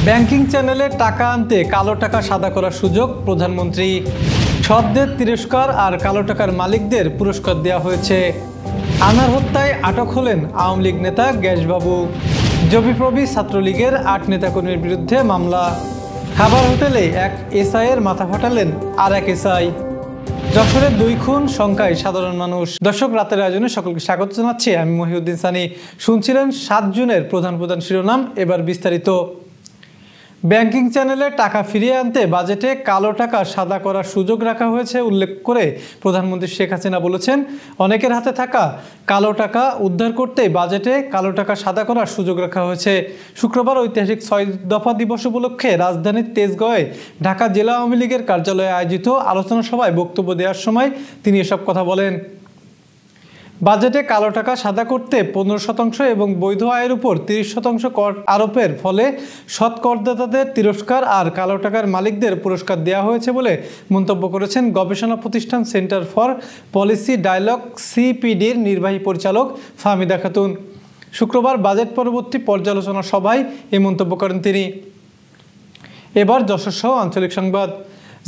Banking চ্যানেলে টাকা আনতে কালো টাকা সাদা করার সুযোগ প্রধানমন্ত্রী। সৎদের তিরস্কার আর কালো টাকার মালিকদের পুরস্কার দেওয়া হয়েছে। আনার হত্যায় আটক হলেন আওয়ামী লীগ নেতা গ্যাসবাবু। জবিপ্রবি ছাত্রলীগের ৮ নেতাকর্মীর বিরুদ্ধে মামলা। খাবার হোটেলে এক এসআইয়ের মাথা ফাটালেন আর এক এসআই। যশোরের ২ খুন শঙ্কায় সাধারণ মানুষ। দর্শক, রাতের আয়োজনে সকলকে স্বাগত জানাচ্ছি। আমি মহিউদ্দিন সানি। শুনছিলেন ৭ জুনের প্রধান শিরোনাম, এবার বিস্তারিত। ব্যাংকিং চ্যানেলে টাকা ফিরিয়ে আনতে বাজেটে কালো টাকা সাদা করার সুযোগ রাখা হয়েছে উল্লেখ করে প্রধানমন্ত্রী শেখ হাসিনা বলেছেন, অনেকের হাতে থাকা কালো টাকা উদ্ধার করতে বাজেটে কালো টাকা সাদা করার সুযোগ রাখা হয়েছে। শুক্রবার ঐতিহাসিক ৬ দফা দিবস উপলক্ষে রাজধানীর তেজগাঁওয়ে ঢাকা জেলা আওয়ামী লীগের কার্যালয়ে আয়োজিত আলোচনা সভায় বক্তব্য দেওয়ার সময় তিনি এসব কথা বলেন। বাজেটে কালো টাকা সাদা করতে ১৫% এবং বৈধ আয়ের উপর ৩০% কর আরোপের ফলে সৎ করদাতাদের তিরস্কার আর কালো টাকার মালিকদের পুরস্কার দেওয়া হয়েছে বলে মন্তব্য করেছেন গবেষণা প্রতিষ্ঠান সেন্টার ফর পলিসি ডায়ালগ সিপিডির নির্বাহী পরিচালক ফাহমিদা খাতুন। শুক্রবার বাজেট পরবর্তী পর্যালোচনা সভায় এই মন্তব্য করেন তিনি। এবার যশোর সহ আঞ্চলিক সংবাদ।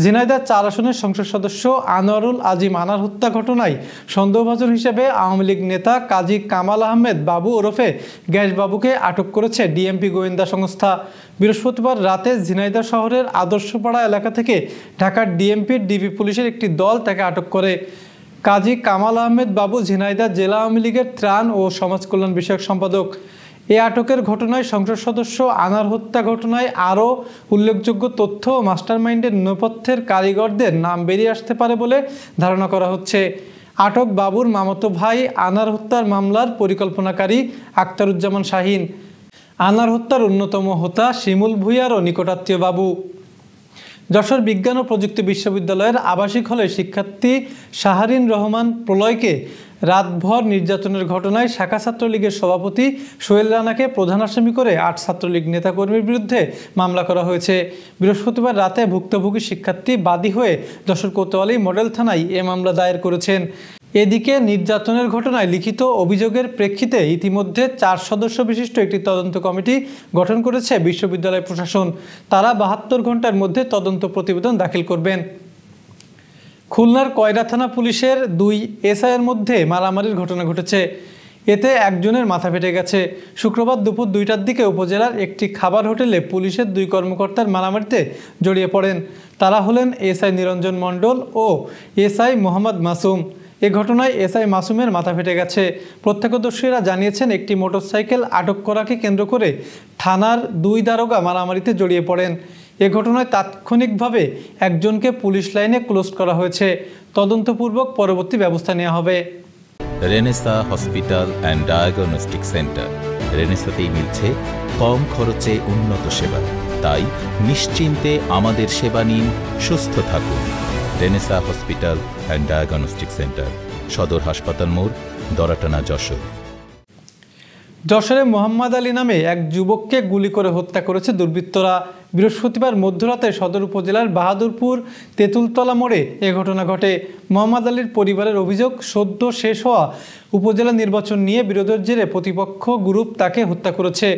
ঝিনাইদহ ৪ আসনের সংসদ সদস্য আনোয়ারুল আজিম আনার হত্যা ঘটনায় সন্দেহভাজন হিসেবে আওয়ামী লীগ নেতা কাজী কামাল আহমেদ বাবু ওরফে গ্যাসবাবুকে আটক করেছে ডিএমপি গোয়েন্দা সংস্থা। বৃহস্পতিবার রাতে ঝিনাইদহ শহরের আদর্শপাড়া এলাকা থেকে ঢাকার ডিএমপির ডিবি পুলিশের একটি দল তাকে আটক করে। কাজী কামাল আহমেদ বাবু ঝিনাইদহ জেলা আওয়ামী লীগের ত্রাণ ও সমাজ কল্যাণ বিষয়ক সম্পাদক। এই আটকের ঘটনায় সংসদ সদস্য আনার হত্যা ঘটনায় আরও উল্লেখযোগ্য তথ্য ও মাস্টারমাইন্ডের নেপথ্যের কারিগরদের নাম বেরিয়ে আসতে পারে বলে ধারণা করা হচ্ছে। আটক বাবুর মামাতো ভাই আনার হত্যার মামলার পরিকল্পনাকারী আখতারুজ্জামান শাহীন। আনার হত্যার অন্যতম হোতা শিমুল ভূঁইয়ারও নিকটাত্মীয় বাবু। যশোর বিজ্ঞান ও প্রযুক্তি বিশ্ববিদ্যালয়ের আবাসিক হলে শিক্ষার্থী শাহরিন রহমান প্রলয়কে রাতভর নির্যাতনের ঘটনায় শাখা ছাত্রলীগের সভাপতি সোহেল রানাকে প্রধান আসামি করে ৮ ছাত্রলীগ নেতাকর্মীর বিরুদ্ধে মামলা করা হয়েছে। বৃহস্পতিবার রাতে ভুক্তভোগী শিক্ষার্থী বাদী হয়ে যশোর কোতোয়ালি মডেল থানায় এ মামলা দায়ের করেছেন। এদিকে নির্যাতনের ঘটনায় লিখিত অভিযোগের প্রেক্ষিতে ইতিমধ্যে ৪ সদস্য বিশিষ্ট একটি তদন্ত কমিটি গঠন করেছে বিশ্ববিদ্যালয় প্রশাসন। তারা ৭২ ঘন্টার মধ্যে তদন্ত প্রতিবেদন দাখিল করবেন। খুলনার কয়রা থানা পুলিশের ২ এসআইয়ের মধ্যে মারামারির ঘটনা ঘটেছে। এতে একজনের মাথা ফেটে গেছে। শুক্রবার দুপুর ২টার দিকে উপজেলার একটি খাবার হোটেলে পুলিশের ২ কর্মকর্তার মারামারিতে জড়িয়ে পড়েন। তারা হলেন এসআই নিরঞ্জন মণ্ডল ও এসআই মোহাম্মদ মাসুম। এ ঘটনায় এসআই মাসুমের মাথা ফেটে গেছে। প্রত্যক্ষদর্শীরা জানিয়েছেন, একটি মোটরসাইকেল আটক করাকে কেন্দ্র করে থানার ২ দারোগা মারামারিতে জড়িয়ে পড়েন। এ ঘটনায় তাৎক্ষণিকভাবে একজনকে পুলিশ লাইনে ক্লোজ করা হয়েছে। তদন্তপূর্বক পরবর্তী ব্যবস্থা নেওয়া হবে। Renaissance hospital and diagnostic centre. রেনেসাতেই মিলছে কম খরচে উন্নত সেবা। তাই নিশ্চিন্তে আমাদের সেবা নিন, সুস্থ থাকুন। Renaissance hospital and diagnostic centre, সদর হাসপাতাল মোড়, দরাটানা, যশোর। যশোরে মোহাম্মদ আলী নামে এক যুবককে গুলি করে হত্যা করেছে দুর্বৃত্তরা। বৃহস্পতিবার মধ্যরাতে সদর উপজেলার বাহাদুরপুর তেঁতুলতলা মোড়ে এ ঘটনা ঘটে। মোহাম্মদ আলীর পরিবারের অভিযোগ, সদ্য শেষ হওয়া উপজেলা নির্বাচন নিয়ে বিরোধের জেরে প্রতিপক্ষ গ্রুপ তাকে হত্যা করেছে।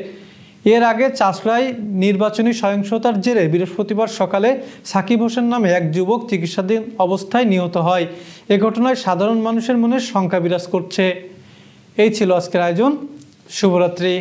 এর আগে চাষড়ায় নির্বাচনী সহিংসতার জেরে বৃহস্পতিবার সকালে সাকিব হোসেন নামে এক যুবক চিকিৎসাধীন অবস্থায় নিহত হয়। এ ঘটনায় সাধারণ মানুষের মনে শঙ্কা বিরাজ করছে। এই ছিল আজকের আয়োজন। শুভরাত্রি।